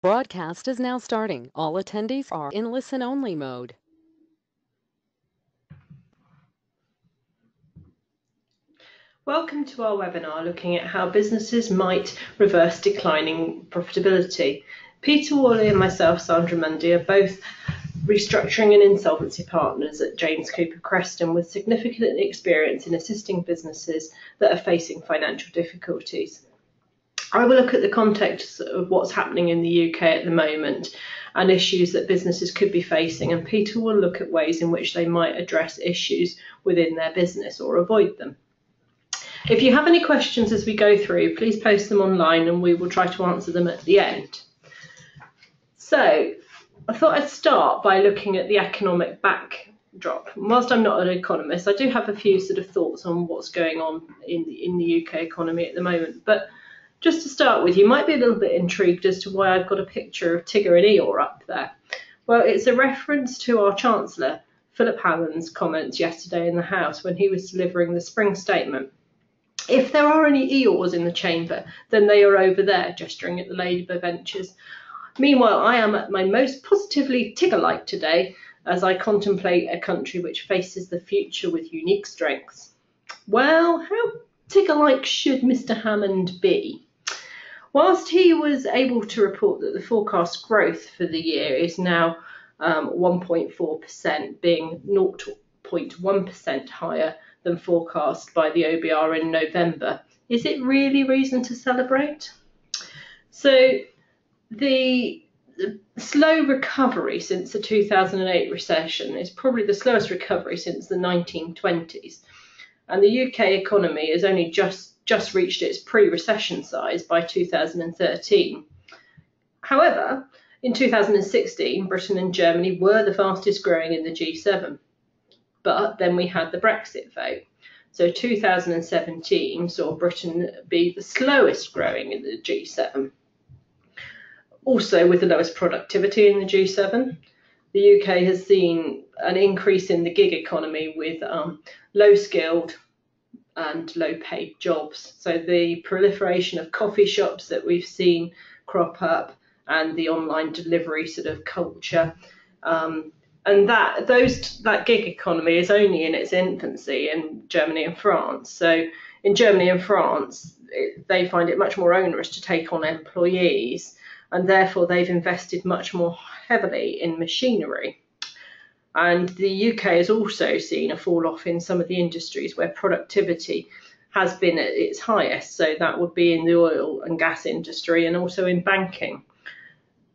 Broadcast is now starting. All attendees are in listen-only mode. Welcome to our webinar looking at how businesses might reverse declining profitability. Peter Worley and myself, Sandra Mundy, are both restructuring and insolvency partners at James Cooper Creston with significant experience in assisting businesses that are facing financial difficulties. I will look at the context of what's happening in the UK at the moment and issues that businesses could be facing, and Peter will look at ways in which they might address issues within their business or avoid them. If you have any questions as we go through, please post them online and we will try to answer them at the end. So I thought I'd start by looking at the economic backdrop. Whilst I'm not an economist, I do have a few sort of thoughts on what's going on in the UK economy at the moment. But just to start with, you might be a little bit intrigued as to why I've got a picture of Tigger and Eeyore up there. Well, it's a reference to our Chancellor, Philip Hammond's comments yesterday in the House when he was delivering the spring statement. If there are any Eeyores in the chamber, then they are over there, gesturing at the Labour benches. Meanwhile, I am at my most positively Tigger-like today as I contemplate a country which faces the future with unique strengths. Well, how Tigger-like should Mr. Hammond be? Whilst he was able to report that the forecast growth for the year is now 1.4%, being 0.1% higher than forecast by the OBR in November, is it really reason to celebrate? So the slow recovery since the 2008 recession is probably the slowest recovery since the 1920s, and the UK economy has only just reached its pre-recession size by 2013. However, in 2016, Britain and Germany were the fastest growing in the G7. But then we had the Brexit vote. So 2017 saw Britain be the slowest growing in the G7. Also with the lowest productivity in the G7. The UK has seen an increase in the gig economy with low-skilled and low-paid jobs. So the proliferation of coffee shops that we've seen crop up and the online delivery sort of culture, and that gig economy is only in its infancy in Germany and France. So in Germany and France, they find it much more onerous to take on employees, and therefore they've invested much more heavily in machinery. And the UK has also seen a fall off in some of the industries where productivity has been at its highest. So that would be in the oil and gas industry and also in banking.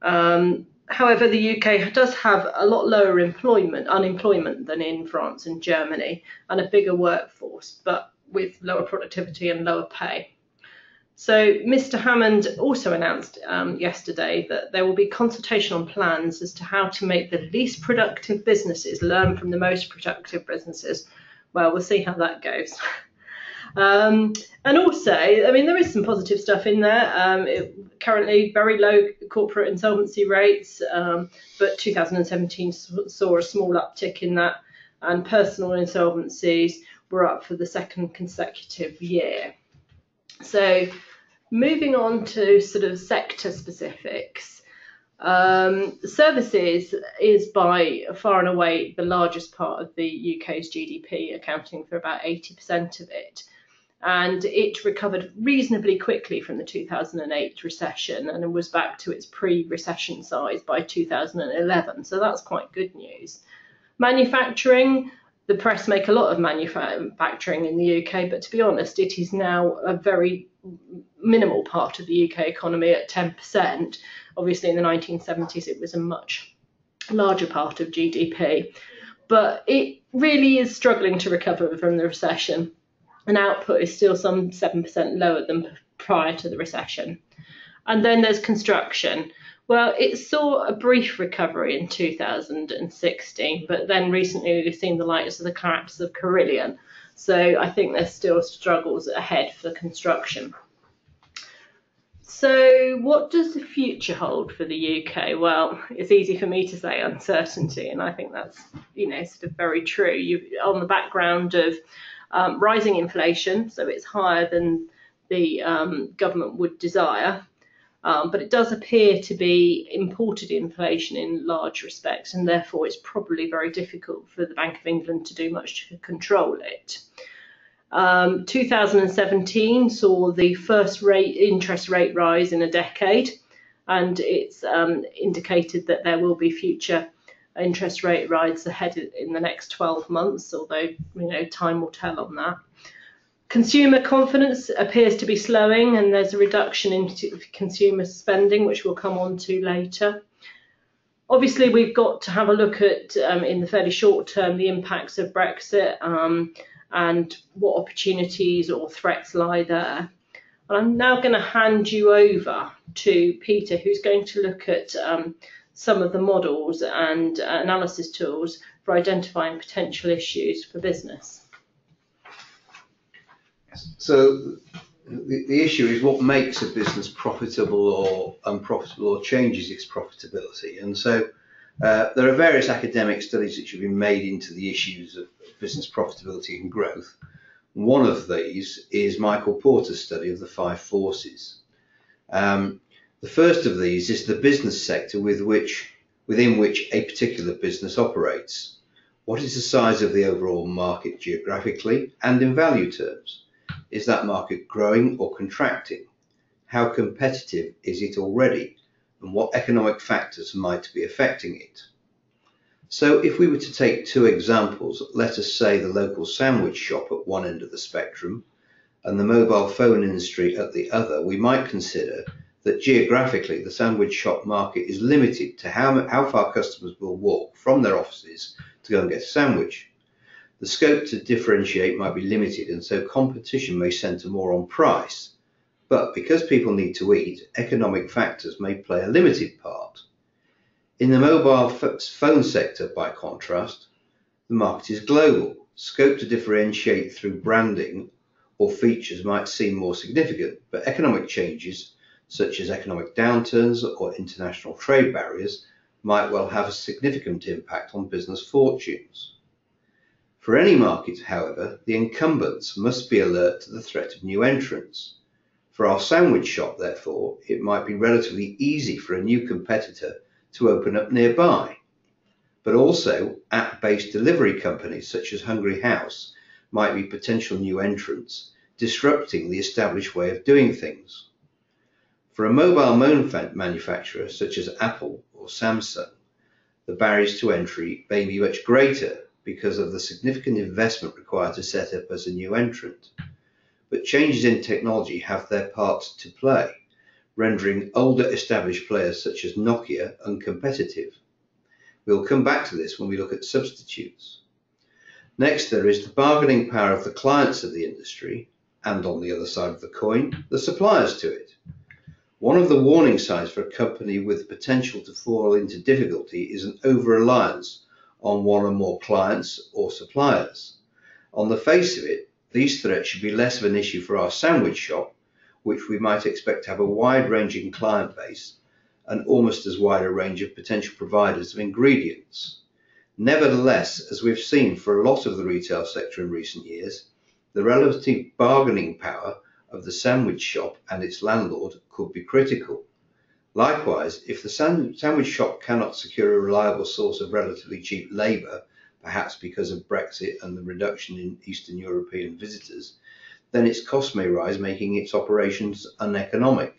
However, the UK does have a lot lower unemployment than in France and Germany, and a bigger workforce, but with lower productivity and lower pay. So Mr. Hammond also announced yesterday that there will be consultation on plans as to how to make the least productive businesses learn from the most productive businesses. Well, we'll see how that goes. And also, I mean, there is some positive stuff in there. Currently, very low corporate insolvency rates, but 2017 saw a small uptick in that, and personal insolvencies were up for the second consecutive year. So moving on to sort of sector specifics, services is by far and away the largest part of the UK's GDP, accounting for about 80% of it. And it recovered reasonably quickly from the 2008 recession and was back to its pre-recession size by 2011. So that's quite good news. Manufacturing, the press make a lot of manufacturing in the UK, but to be honest, it is now a very minimal part of the UK economy at 10%. Obviously, in the 1970s, it was a much larger part of GDP, but it really is struggling to recover from the recession. And output is still some 7% lower than prior to the recession. And then there's construction. Well, it saw a brief recovery in 2016, but then recently we've seen the likes of the collapse of Carillion. So I think there's still struggles ahead for construction. So what does the future hold for the UK? Well, it's easy for me to say uncertainty, and I think that's, sort of very true. On the background of rising inflation, so it's higher than the government would desire. but it does appear to be imported inflation in large respects, and therefore it's probably very difficult for the Bank of England to do much to control it. 2017 saw the first interest rate rise in a decade, and it's indicated that there will be future interest rate rises ahead in the next 12 months, although time will tell on that. Consumer confidence appears to be slowing, and there's a reduction in consumer spending, which we'll come on to later. Obviously, we've got to have a look at, in the fairly short term, the impacts of Brexit and what opportunities or threats lie there. And I'm now going to hand you over to Peter, who's going to look at some of the models and analysis tools for identifying potential issues for business. So the issue is what makes a business profitable or unprofitable or changes its profitability. And so there are various academic studies which have been made into the issues of business profitability and growth. One of these is Michael Porter's study of the 5 forces. The first of these is the business sector within which a particular business operates. What is the size of the overall market geographically and in value terms? Is that market growing or contracting? How competitive is it already? And what economic factors might be affecting it? So if we were to take 2 examples, let us say the local sandwich shop at one end of the spectrum and the mobile phone industry at the other, we might consider that geographically the sandwich shop market is limited to how far customers will walk from their offices to go and get a sandwich. The scope to differentiate might be limited, and so competition may centre more on price. But because people need to eat, economic factors may play a limited part. In the mobile phone sector, by contrast, the market is global. Scope to differentiate through branding or features might seem more significant, but economic changes, such as economic downturns or international trade barriers, might well have a significant impact on business fortunes. For any market, however, the incumbents must be alert to the threat of new entrants. For our sandwich shop, therefore, it might be relatively easy for a new competitor to open up nearby. But also, app-based delivery companies such as Hungry House might be potential new entrants, disrupting the established way of doing things. For a mobile phone manufacturer such as Apple or Samsung, the barriers to entry may be much greater because of the significant investment required to set up as a new entrant. But changes in technology have their part to play, rendering older established players such as Nokia uncompetitive. We'll come back to this when we look at substitutes. Next, there is the bargaining power of the clients of the industry, and on the other side of the coin, the suppliers to it. One of the warning signs for a company with the potential to fall into difficulty is an over-reliance on one or more clients or suppliers. On the face of it, these threats should be less of an issue for our sandwich shop, which we might expect to have a wide-ranging client base and almost as wide a range of potential providers of ingredients. Nevertheless, as we've seen for a lot of the retail sector in recent years, the relative bargaining power of the sandwich shop and its landlord could be critical. Likewise, if the sandwich shop cannot secure a reliable source of relatively cheap labour, perhaps because of Brexit and the reduction in Eastern European visitors, then its costs may rise, making its operations uneconomic.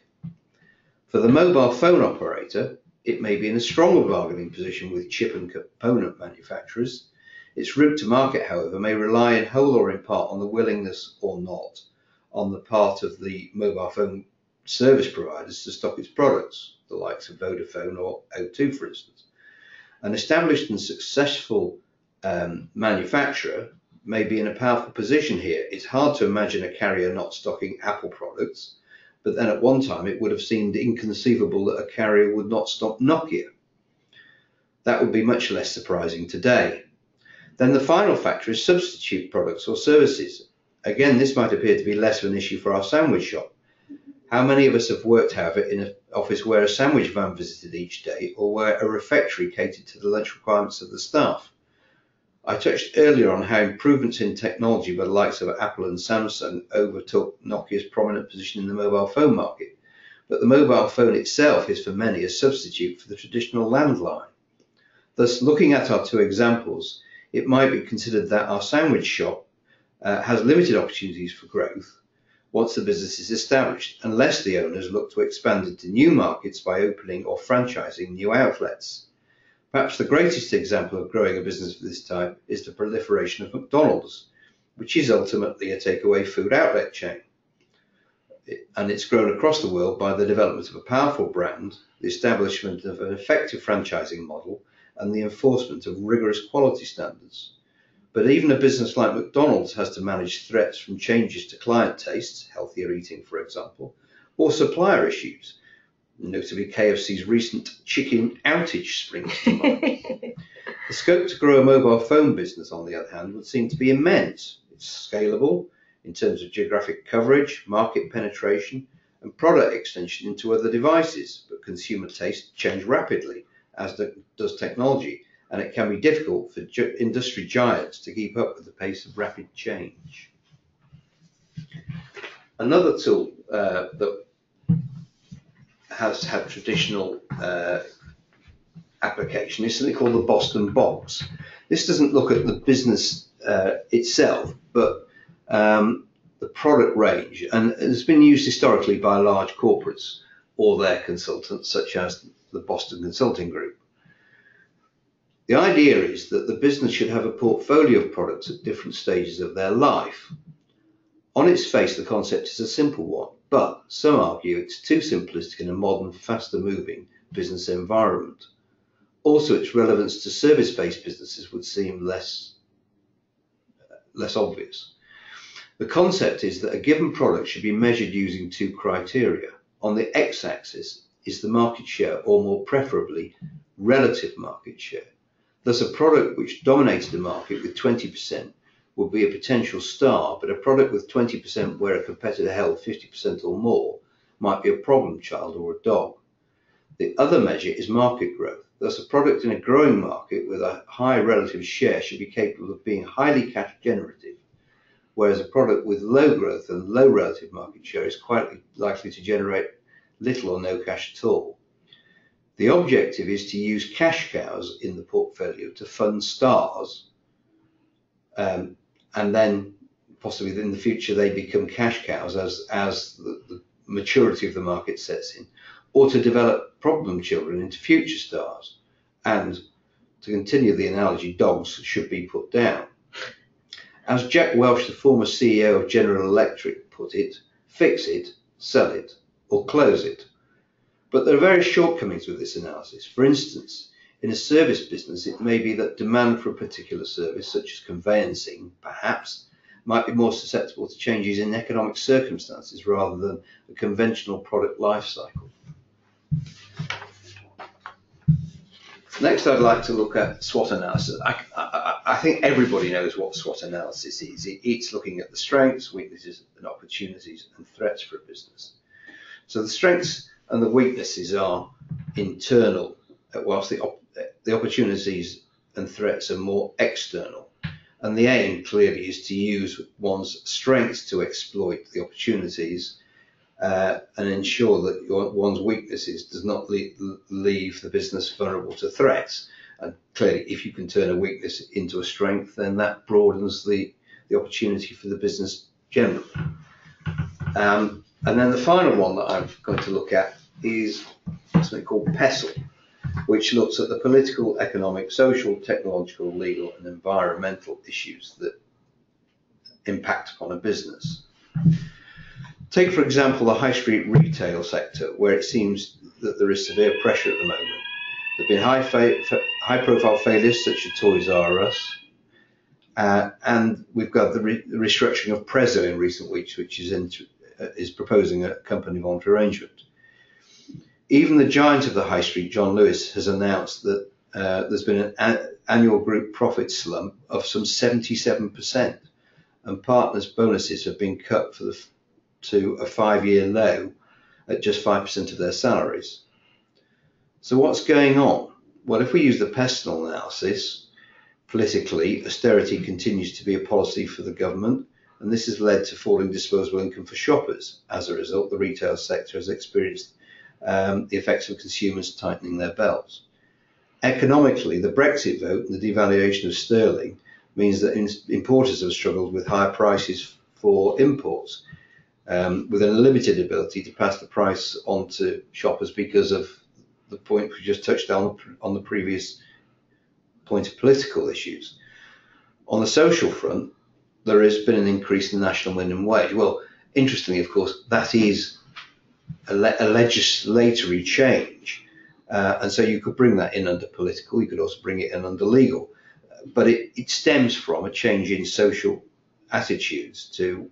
For the mobile phone operator, it may be in a stronger bargaining position with chip and component manufacturers. Its route to market, however, may rely in whole or in part on the willingness or not on the part of the mobile phone service providers to stock its products, the likes of Vodafone or O2, for instance. An established and successful manufacturer may be in a powerful position here. It's hard to imagine a carrier not stocking Apple products, but then at one time it would have seemed inconceivable that a carrier would not stock Nokia. That would be much less surprising today. Then the final factor is substitute products or services. Again, this might appear to be less of an issue for our sandwich shop. How many of us have worked, however, in an office where a sandwich van visited each day, or where a refectory catered to the lunch requirements of the staff? I touched earlier on how improvements in technology by the likes of Apple and Samsung overtook Nokia's prominent position in the mobile phone market. but the mobile phone itself is for many a substitute for the traditional landline. Thus, looking at our two examples, it might be considered that our sandwich shop has limited opportunities for growth once the business is established, unless the owners look to expand into new markets by opening or franchising new outlets. Perhaps the greatest example of growing a business of this type is the proliferation of McDonald's, which is ultimately a takeaway food outlet chain. And it's grown across the world by the development of a powerful brand, the establishment of an effective franchising model, and the enforcement of rigorous quality standards. But even a business like McDonald's has to manage threats from changes to client tastes, healthier eating for example, or supplier issues. Notably, KFC's recent chicken outage springs to mind. The scope to grow a mobile phone business, on the other hand, would seem to be immense. It's scalable in terms of geographic coverage, market penetration, and product extension into other devices, but consumer tastes change rapidly, as does technology, and it can be difficult for industry giants to keep up with the pace of rapid change. Another tool that has had traditional application is something called the Boston box. This doesn't look at the business itself, but the product range, and it's been used historically by large corporates or their consultants, such as the Boston Consulting Group. The idea is that the business should have a portfolio of products at different stages of their life. On its face, the concept is a simple one, but some argue it's too simplistic in a modern, faster-moving business environment. Also, its relevance to service-based businesses would seem less obvious. The concept is that a given product should be measured using two criteria. On the x-axis is the market share, or more preferably, relative market share. Thus, a product which dominated the market with 20% would be a potential star, but a product with 20% where a competitor held 50% or more might be a problem child or a dog. The other measure is market growth. Thus, a product in a growing market with a high relative share should be capable of being highly cash generative, whereas a product with low growth and low relative market share is quite likely to generate little or no cash at all. The objective is to use cash cows in the portfolio to fund stars, and then possibly in the future they become cash cows as the maturity of the market sets in, or to develop problem children into future stars. And to continue the analogy, dogs should be put down. As Jack Welch, the former CEO of General Electric, put it, fix it, sell it, or close it. But there are various shortcomings with this analysis. For instance, in a service business, it may be that demand for a particular service, such as conveyancing, perhaps, might be more susceptible to changes in economic circumstances rather than a conventional product life cycle. Next, I'd like to look at SWOT analysis. I think everybody knows what SWOT analysis is. It's looking at the strengths, weaknesses, and opportunities and threats for a business. So the strengths and the weaknesses are internal, whilst the opportunities and threats are more external. And the aim clearly is to use one's strengths to exploit the opportunities and ensure that one's weaknesses does not leave the business vulnerable to threats. And clearly, if you can turn a weakness into a strength, then that broadens the opportunity for the business generally. And then the final one that I'm going to look at is something called PESTLE, which looks at the political, economic, social, technological, legal, and environmental issues that impact upon a business. Take, for example, the high street retail sector, where it seems that there is severe pressure at the moment. There have been high-profile failures such as Toys R Us, and we've got the restructuring of Prezzo in recent weeks, which is proposing a company bond arrangement. Even the giant of the high street, John Lewis, has announced that there's been an annual group profit slump of some 77%, and partners' bonuses have been cut to a 5-year low at just 5% of their salaries. So what's going on? Well, if we use the PESTLE analysis, politically, austerity continues to be a policy for the government, and this has led to falling disposable income for shoppers. As a result, the retail sector has experienced the effects of consumers tightening their belts. Economically, the Brexit vote and the devaluation of sterling means that importers have struggled with higher prices for imports, with a limited ability to pass the price on to shoppers because of the point we just touched on the previous point of political issues. On the social front, there has been an increase in the national minimum wage. Well, interestingly, of course, that is a legislatory change, and so you could bring that in under political, you could also bring it in under legal, but it stems from a change in social attitudes to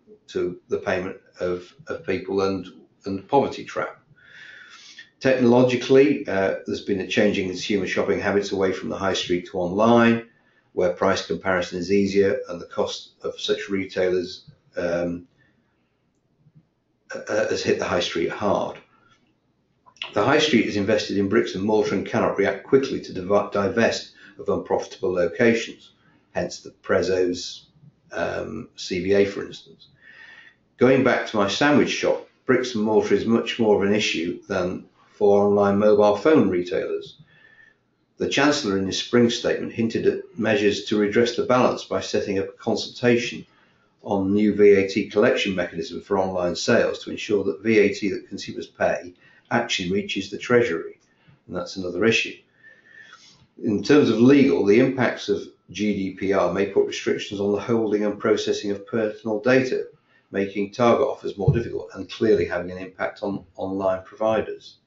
the payment of people and the poverty trap. Technologically, there's been a change in consumer shopping habits away from the high street to online, where price comparison is easier and the cost of such retailers has hit the high street hard. The high street is invested in bricks and mortar and cannot react quickly to divest of unprofitable locations, hence the Prezzo's CVA, for instance. Going back to my sandwich shop, bricks and mortar is much more of an issue than for online mobile phone retailers. The Chancellor in his spring statement hinted at measures to redress the balance by setting up a consultation on new VAT collection mechanism for online sales to ensure that VAT that consumers pay actually reaches the Treasury, and that's another issue. In terms of legal, the impacts of GDPR may put restrictions on the holding and processing of personal data, making target offers more difficult and clearly having an impact on online providers.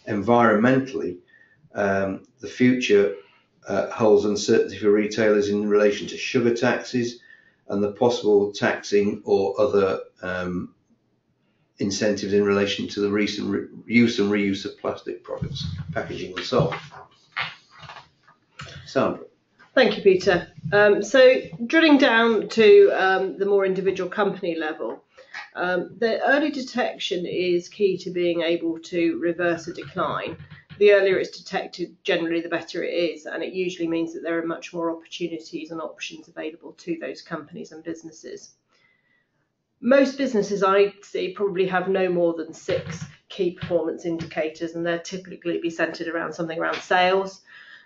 Environmentally, the future holds uncertainty for retailers in relation to sugar taxes and the possible taxing or other incentives in relation to the recent use and reuse of plastic products, packaging and so on. Sandra. Thank you, Peter. So drilling down to the more individual company level, the early detection is key to being able to reverse a decline. The earlier it's detected, generally the better it is, and it usually means that there are much more opportunities and options available to those companies and businesses. Most businesses I see probably have no more than 6 key performance indicators, and they'll typically be centred around something around sales,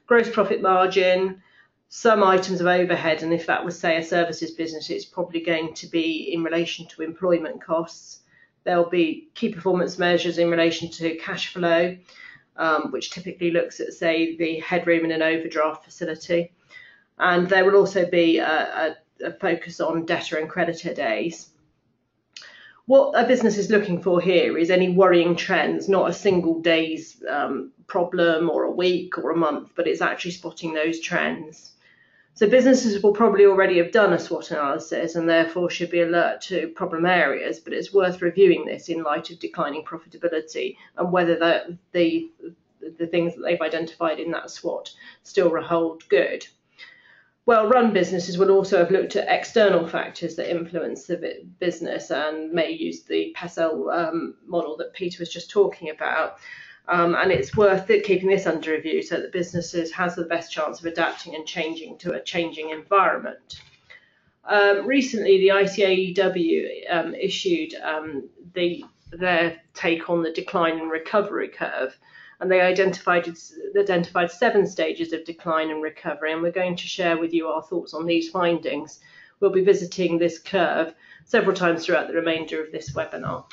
gross profit margin, some items of overhead, and if that was, say, a services business, it's probably going to be in relation to employment costs. There'll be key performance measures in relation to cash flow, which typically looks at, say, the headroom in an overdraft facility. And there will also be a focus on debtor and creditor days. What a business is looking for here is any worrying trends, not a single day's problem or a week or a month, but it's actually spotting those trends. So businesses will probably already have done a SWOT analysis and therefore should be alert to problem areas, but it's worth reviewing this in light of declining profitability and whether the things that they've identified in that SWOT still hold good. Well-run businesses will also have looked at external factors that influence the business and may use the PESEL model that Peter was just talking about. And it's worth keeping this under review so that businesses has the best chance of adapting and changing to a changing environment. Recently, the ICAEW issued their take on the decline and recovery curve, and they identified 7 stages of decline and recovery, and we're going to share with you our thoughts on these findings. We'll be visiting this curve several times throughout the remainder of this webinar.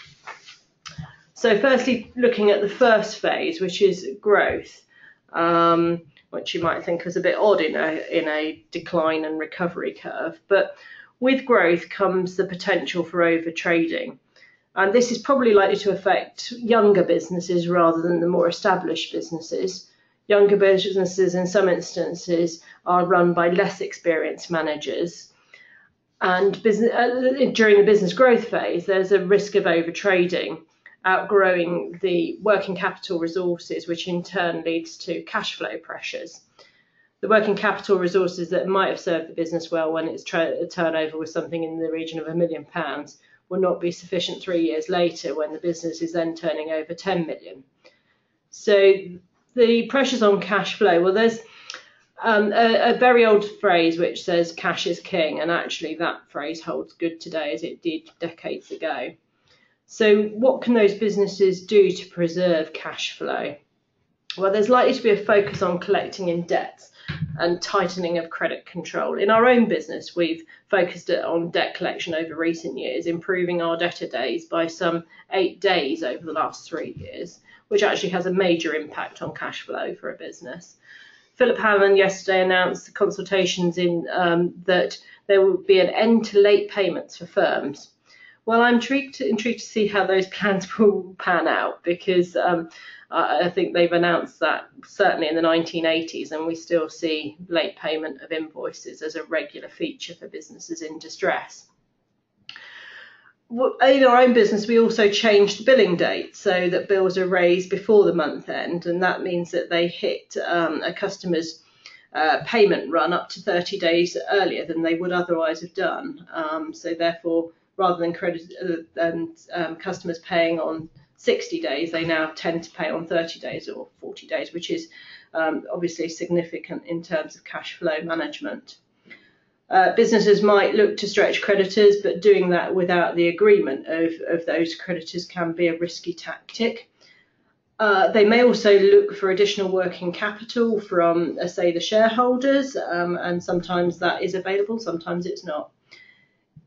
So firstly, looking at the first phase, which is growth, which you might think was a bit odd in a decline and recovery curve. But with growth comes the potential for over-trading. And this is probably likely to affect younger businesses rather than the more established businesses. Younger businesses, in some instances, are run by less experienced managers. And during the business growth phase, there's a risk of over-trading, outgrowing the working capital resources, which in turn leads to cash flow pressures. The working capital resources that might have served the business well when its turnover was something in the region of £1 million will not be sufficient 3 years later when the business is then turning over 10 million. So the pressures on cash flow, well, there's a very old phrase which says cash is king, and actually that phrase holds good today as it did decades ago. So what can those businesses do to preserve cash flow? Well, there's likely to be a focus on collecting in debts and tightening of credit control. In our own business, we've focused on debt collection over recent years, improving our debtor days by some 8 days over the last 3 years, which actually has a major impact on cash flow for a business. Philip Hammond yesterday announced the consultations that there will be an end to late payments for firms. Well, I'm intrigued to see how those plans will pan out, because I think they've announced that certainly in the 1980s, and we still see late payment of invoices as a regular feature for businesses in distress. In our own business, we also changed the billing date so that bills are raised before the month end, and that means that they hit a customer's payment run up to 30 days earlier than they would otherwise have done. So therefore, rather than customers paying on 60 days, they now tend to pay on 30 days or 40 days, which is obviously significant in terms of cash flow management. Businesses might look to stretch creditors, but doing that without the agreement of those creditors can be a risky tactic. They may also look for additional working capital from, say, the shareholders, and sometimes that is available, sometimes it's not.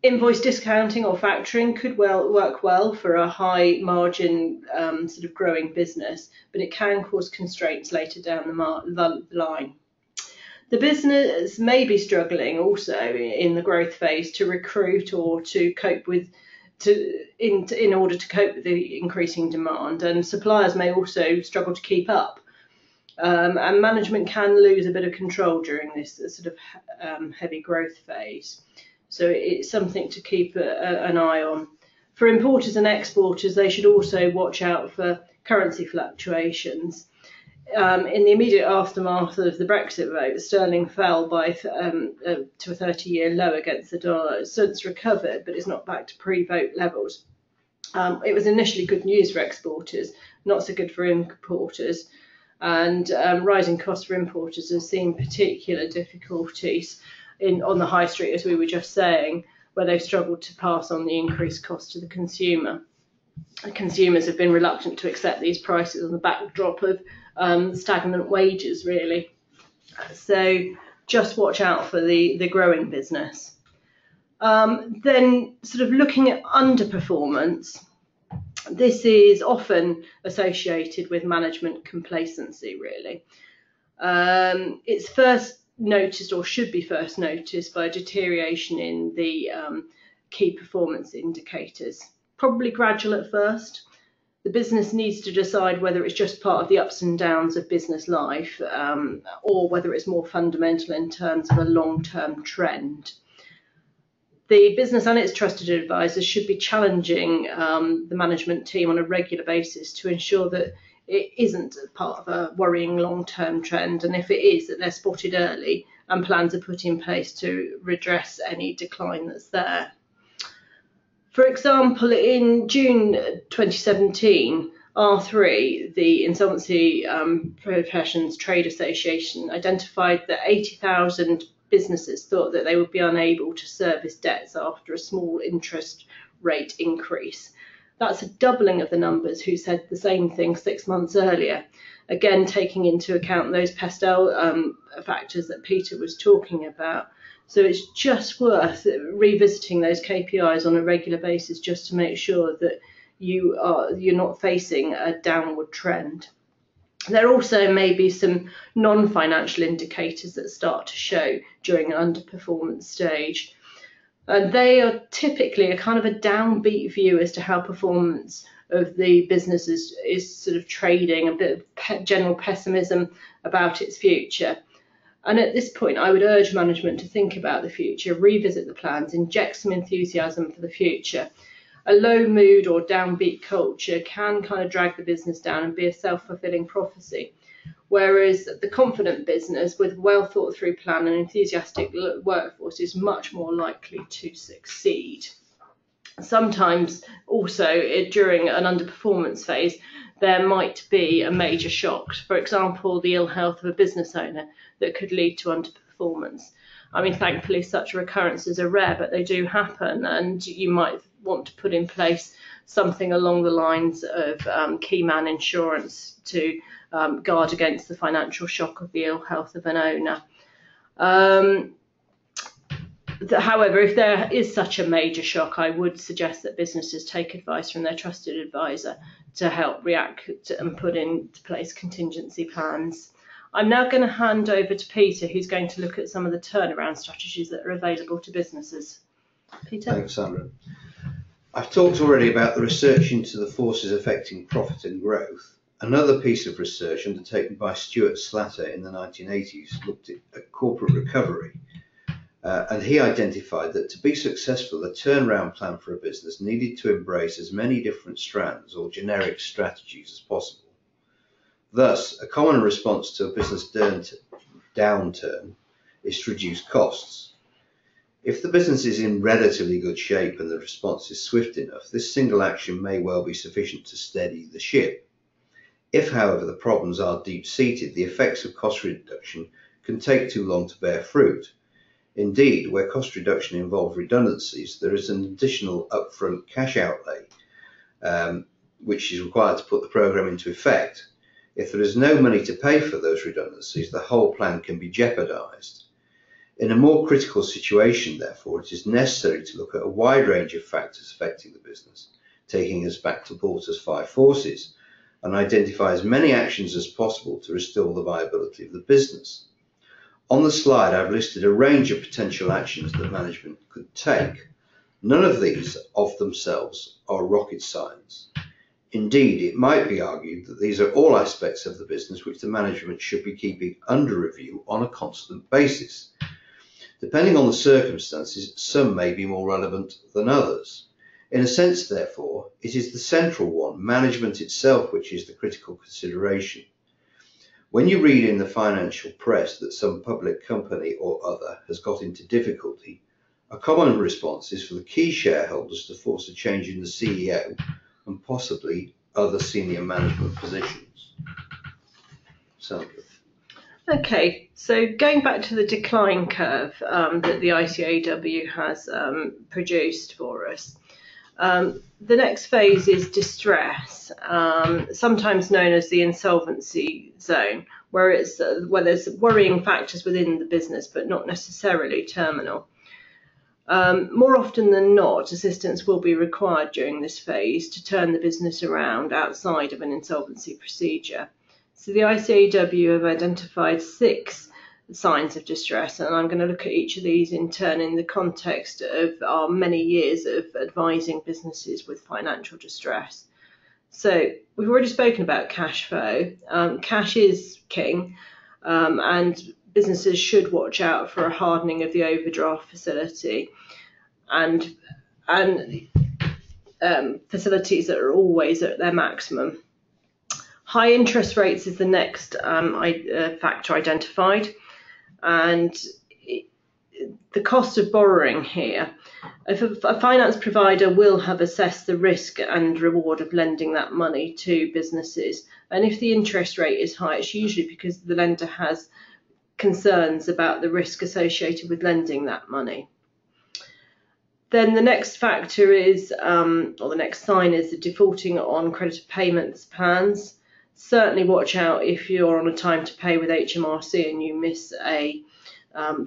Invoice discounting or factoring could work well for a high margin sort of growing business, but it can cause constraints later down the line. The business may be struggling also in the growth phase to recruit or to cope with in order to cope with the increasing demand, and suppliers may also struggle to keep up. And management can lose a bit of control during this sort of heavy growth phase. So it's something to keep an eye on. For importers and exporters, they should also watch out for currency fluctuations. In the immediate aftermath of the Brexit vote, sterling fell by to a 30-year low against the dollar. It's since recovered, but it's not back to pre-vote levels. It was initially good news for exporters, not so good for importers. And rising costs for importers have seen particular difficulties on the high street, as we were just saying, where they've struggled to pass on the increased cost to the consumer. Consumers have been reluctant to accept these prices on the backdrop of stagnant wages, really. So just watch out for the growing business. Then sort of looking at underperformance, this is often associated with management complacency, really. It's first noticed, or should be first noticed, by deterioration in the key performance indicators. Probably gradual at first. The business needs to decide whether it's just part of the ups and downs of business life, or whether it's more fundamental in terms of a long-term trend. The business and its trusted advisors should be challenging the management team on a regular basis to ensure that it isn't part of a worrying long-term trend, and if it is, that they're spotted early and plans are put in place to redress any decline that's there. For example, in June 2017, R3, the Insolvency Professions Trade Association, identified that 80,000 businesses thought that they would be unable to service debts after a small interest rate increase. That's a doubling of the numbers who said the same thing 6 months earlier, again taking into account those pastel factors that Peter was talking about. So it's just worth revisiting those KPIs on a regular basis just to make sure that you're not facing a downward trend. There also may be some non-financial indicators that start to show during an underperformance stage. And they are typically a kind of a downbeat view as to how performance of the business is sort of trading, a bit of general pessimism about its future. And at this point, I would urge management to think about the future, revisit the plans, inject some enthusiasm for the future. A low mood or downbeat culture can kind of drag the business down and be a self-fulfilling prophecy. Whereas the confident business with well thought through plan and enthusiastic workforce is much more likely to succeed. Sometimes also during an underperformance phase, there might be a major shock. For example, the ill health of a business owner that could lead to underperformance. I mean, thankfully such recurrences are rare, but they do happen, and you might want to put in place something along the lines of key man insurance to guard against the financial shock of the ill health of an owner. However, if there is such a major shock, I would suggest that businesses take advice from their trusted advisor to help react and put into place contingency plans. I'm now going to hand over to Peter, who's going to look at some of the turnaround strategies that are available to businesses. Peter? Thanks, Sandra. I've talked already about the research into the forces affecting profit and growth. Another piece of research undertaken by Stuart Slatter in the 1980s looked at corporate recovery. And he identified that to be successful, a turnaround plan for a business needed to embrace as many different strands or generic strategies as possible. Thus, a common response to a business downturn is to reduce costs. If the business is in relatively good shape and the response is swift enough, this single action may well be sufficient to steady the ship. If, however, the problems are deep-seated, the effects of cost reduction can take too long to bear fruit. Indeed, where cost reduction involves redundancies, there is an additional upfront cash outlay, which is required to put the programme into effect. If there is no money to pay for those redundancies, the whole plan can be jeopardised. In a more critical situation, therefore, it is necessary to look at a wide range of factors affecting the business, taking us back to Porter's 5 forces, and identify as many actions as possible to restore the viability of the business. On the slide, I've listed a range of potential actions that management could take. None of these of themselves are rocket science. Indeed, it might be argued that these are all aspects of the business which the management should be keeping under review on a constant basis. Depending on the circumstances, some may be more relevant than others. In a sense, therefore, it is the central one, management itself, which is the critical consideration. When you read in the financial press that some public company or other has got into difficulty, a common response is for the key shareholders to force a change in the CEO and possibly other senior management positions. Sandra. Okay, so going back to the decline curve that the ICAW has produced for us, the next phase is distress, sometimes known as the insolvency zone, where there's worrying factors within the business, but not necessarily terminal. More often than not, assistance will be required during this phase to turn the business around outside of an insolvency procedure. So the ICAW have identified 6 signs of distress, and I'm going to look at each of these in turn in the context of our many years of advising businesses with financial distress. So we've already spoken about cash flow. Cash is king, and businesses should watch out for a hardening of the overdraft facility and facilities that are always at their maximum. High interest rates is the next factor identified, and the cost of borrowing here. If a finance provider will have assessed the risk and reward of lending that money to businesses, and if the interest rate is high, it's usually because the lender has concerns about the risk associated with lending that money. Then the next factor is, or the next sign is the defaulting on creditor payments plans. Certainly watch out if you're on a time to pay with HMRC and you miss a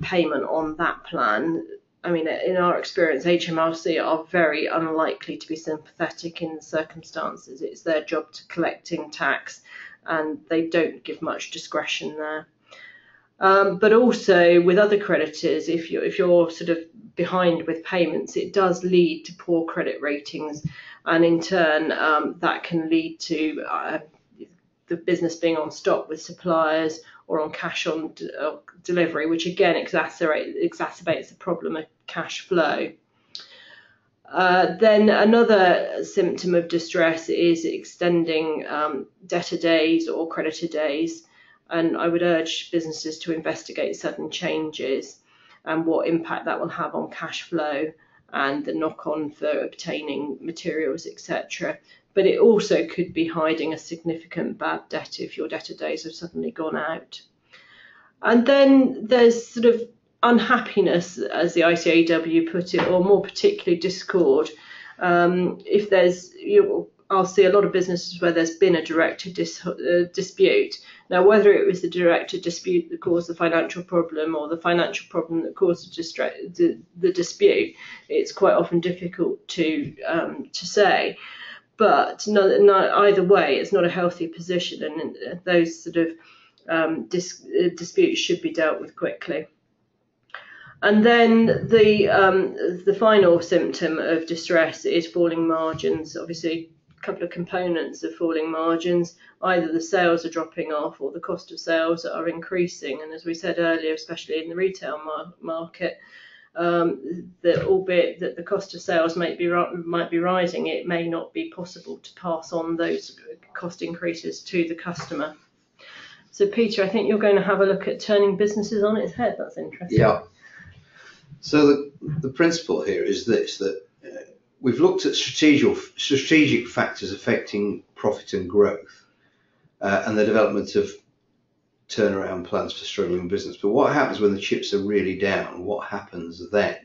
payment on that plan. I mean, in our experience, HMRC are very unlikely to be sympathetic in the circumstances. It's their job to collecting tax, and they don't give much discretion there. But also with other creditors, if you're sort of behind with payments, it does lead to poor credit ratings, and in turn that can lead to the business being on stop with suppliers or on cash on delivery, which again exacerbates the problem of cash flow. Then another symptom of distress is extending debtor days or creditor days, and I would urge businesses to investigate sudden changes and what impact that will have on cash flow and the knock-on for obtaining materials, etc. But it also could be hiding a significant bad debt if your debtor days have suddenly gone out. And then there's sort of unhappiness, as the ICAW put it, or more particularly discord. If there's, I'll see a lot of businesses where there's been a director dispute. Now, whether it was the director dispute that caused the financial problem or the financial problem that caused the dispute, it's quite often difficult to say. But either way, it's not a healthy position, and those sort of disputes should be dealt with quickly. And then the final symptom of distress is falling margins. Obviously, a couple of components of falling margins. Either the sales are dropping off or the cost of sales are increasing. And as we said earlier, especially in the retail market, that albeit that the cost of sales might be rising, it may not be possible to pass on those cost increases to the customer. So, Peter, I think you're going to have a look at turning businesses on its head. That's interesting. Yeah. So the principle here is this, that we've looked at strategic factors affecting profit and growth and the development of turnaround plans for struggling business. But what happens when the chips are really down? What happens then?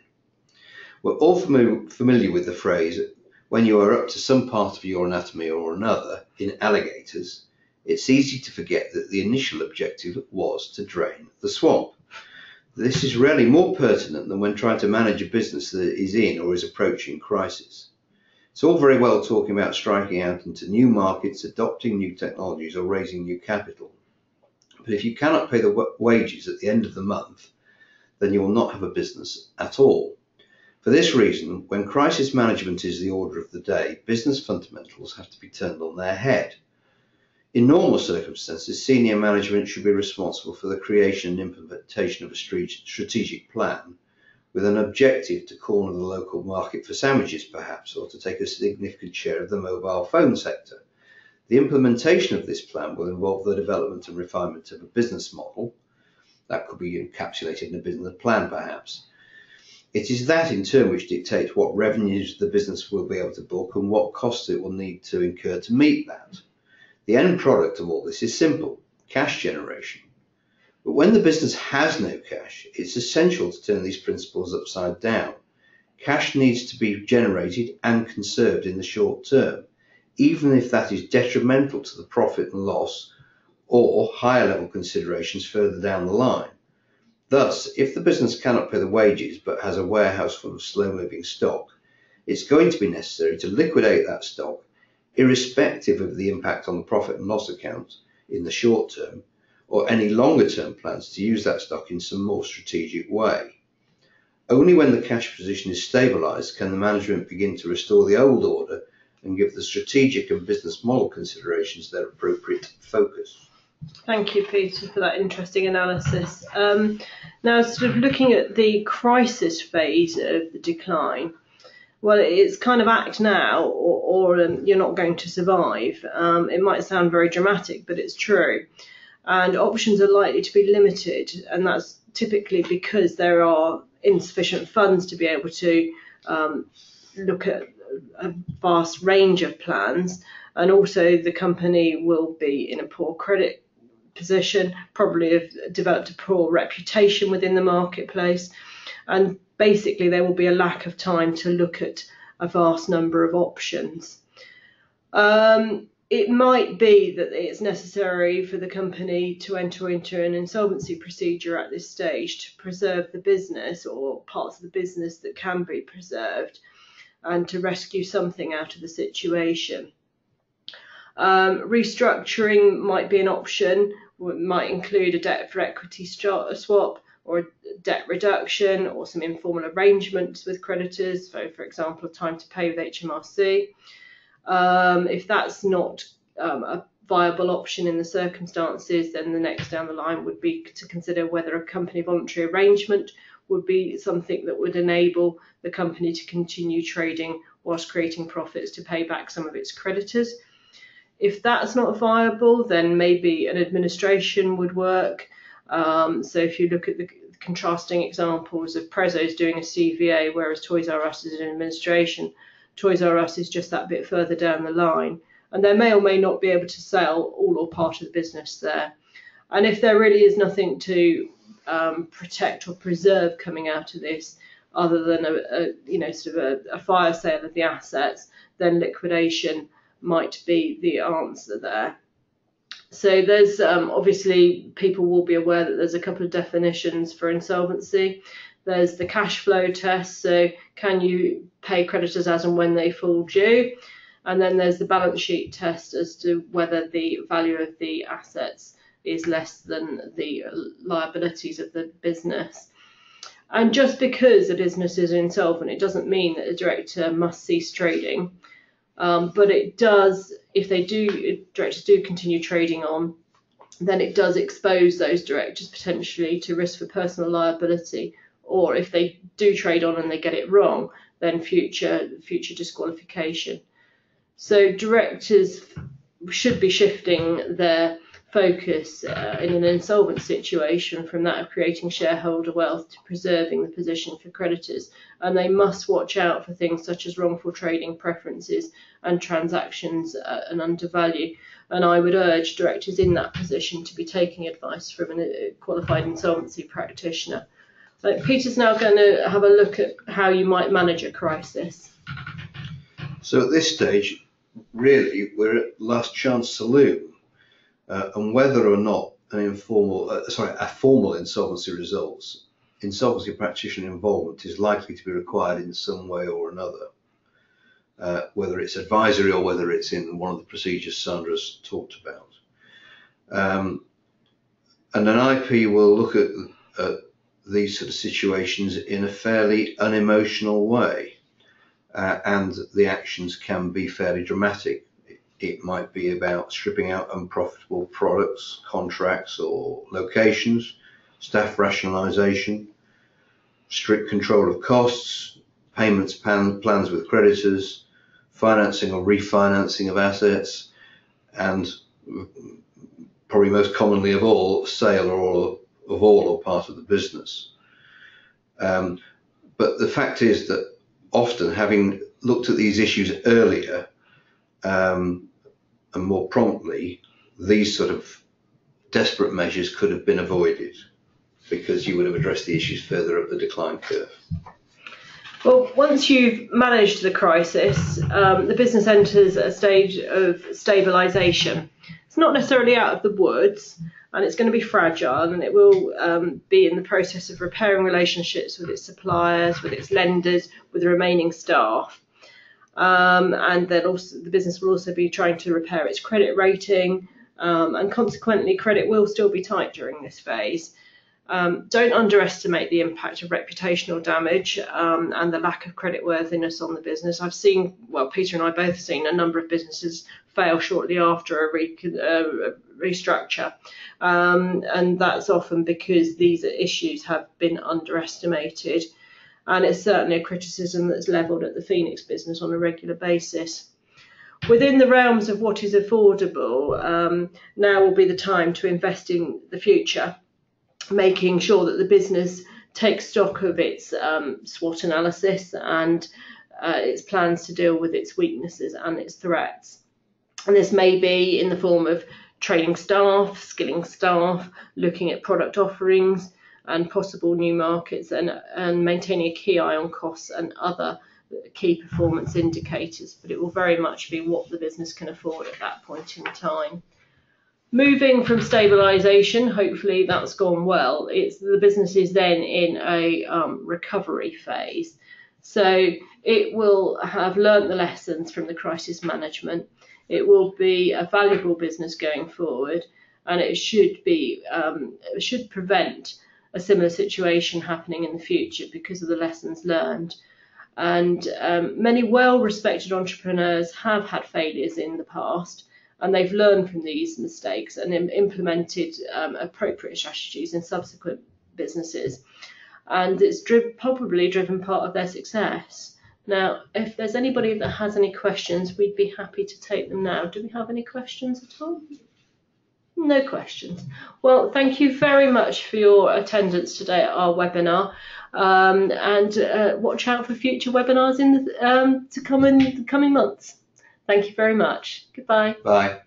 We're all familiar with the phrase, when you are up to some part of your anatomy or another in alligators, it's easy to forget that the initial objective was to drain the swamp. This is rarely more pertinent than when trying to manage a business that is in or is approaching crisis. It's all very well talking about striking out into new markets, adopting new technologies or raising new capital. But if you cannot pay the wages at the end of the month, then you will not have a business at all. For this reason, when crisis management is the order of the day, business fundamentals have to be turned on their head. In normal circumstances, senior management should be responsible for the creation and implementation of a strategic plan with an objective to corner the local market for sandwiches, perhaps, or to take a significant share of the mobile phone sector. The implementation of this plan will involve the development and refinement of a business model. That could be encapsulated in a business plan, perhaps. It is that in turn which dictates what revenues the business will be able to book and what costs it will need to incur to meet that. The end product of all this is simple, cash generation. But when the business has no cash, it's essential to turn these principles upside down. Cash needs to be generated and conserved in the short term, even if that is detrimental to the profit and loss or higher level considerations further down the line. Thus, if the business cannot pay the wages but has a warehouse full of slow-moving stock, it's going to be necessary to liquidate that stock, irrespective of the impact on the profit and loss account in the short term, or any longer term plans to use that stock in some more strategic way. Only when the cash position is stabilised can the management begin to restore the old order and give the strategic and business model considerations their appropriate focus. Thank you, Peter, for that interesting analysis. Now, sort of looking at the crisis phase of the decline, well, it's kind of act now or you're not going to survive. It might sound very dramatic, but it's true. And options are likely to be limited, and that's typically because there are insufficient funds to be able to look at a vast range of plans, and also the company will be in a poor credit position, probably have developed a poor reputation within the marketplace, and basically there will be a lack of time to look at a vast number of options. It might be that it's necessary for the company to enter into an insolvency procedure at this stage to preserve the business or parts of the business that can be preserved and to rescue something out of the situation. Restructuring might be an option. It might include a debt for equity swap or a debt reduction or some informal arrangements with creditors, for example, a time to pay with HMRC. If that's not a viable option in the circumstances, then the next down the line would be to consider whether a company voluntary arrangement would be something that would enable the company to continue trading whilst creating profits to pay back some of its creditors. If that's not viable, then maybe an administration would work. So if you look at the contrasting examples of Prezzo's doing a CVA, whereas Toys R Us is an administration, Toys R Us is just that bit further down the line. And they may or may not be able to sell all or part of the business there. And if there really is nothing to protect or preserve coming out of this, other than a fire sale of the assets, then liquidation might be the answer there. So there's obviously people will be aware that there's a couple of definitions for insolvency. There's the cash flow test, so can you pay creditors as and when they fall due? And then there's the balance sheet test as to whether the value of the assets is less than the liabilities of the business. And just because a business is insolvent, it doesn't mean that a director must cease trading. But it does, if directors do continue trading on, then it does expose those directors potentially to risk for personal liability, or if they do trade on and they get it wrong, then future disqualification. So directors should be shifting their focus in an insolvent situation from that of creating shareholder wealth to preserving the position for creditors, and they must watch out for things such as wrongful trading preferences and transactions at an undervalue. And I would urge directors in that position to be taking advice from a qualified insolvency practitioner. Peter's now going to have a look at how you might manage a crisis. So at this stage, really, we're at last chance saloon. And whether or not a formal insolvency results, insolvency practitioner involvement is likely to be required in some way or another, whether it's advisory or whether it's in one of the procedures Sandra's talked about. And an IP will look at these sort of situations in a fairly unemotional way, and the actions can be fairly dramatic. It might be about stripping out unprofitable products, contracts or locations, staff rationalisation, strict control of costs, payments plans with creditors, financing or refinancing of assets, and probably most commonly of all, sale or part of the business. But the fact is that often, having looked at these issues earlier, and more promptly, these sort of desperate measures could have been avoided because you would have addressed the issues further up the decline curve. Well, once you've managed the crisis, the business enters a stage of stabilisation. It's not necessarily out of the woods, and it's going to be fragile, and it will be in the process of repairing relationships with its suppliers, with its lenders, with the remaining staff. And then also the business will also be trying to repair its credit rating, and consequently credit will still be tight during this phase. Don't underestimate the impact of reputational damage and the lack of creditworthiness on the business. I've seen, well, Peter and I both seen a number of businesses fail shortly after a restructure, and that's often because these issues have been underestimated. And it's certainly a criticism that's levelled at the Phoenix business on a regular basis. Within the realms of what is affordable, now will be the time to invest in the future, making sure that the business takes stock of its SWOT analysis and its plans to deal with its weaknesses and its threats. And this may be in the form of training staff, skilling staff, looking at product offerings and possible new markets, and maintaining a key eye on costs and other key performance indicators. But it will very much be what the business can afford at that point in time. Moving from stabilisation, hopefully that's gone well. The business is then in a recovery phase. So it will have learnt the lessons from the crisis management. It will be a valuable business going forward, and it should prevent a similar situation happening in the future because of the lessons learned. And many well-respected entrepreneurs have had failures in the past, and they've learned from these mistakes and implemented appropriate strategies in subsequent businesses. And it's probably driven part of their success. Now, if there's anybody that has any questions, we'd be happy to take them now. Do we have any questions at all? No questions. Well, thank you very much for your attendance today at our webinar, and watch out for future webinars to come in the coming months. Thank you very much. Goodbye. Bye.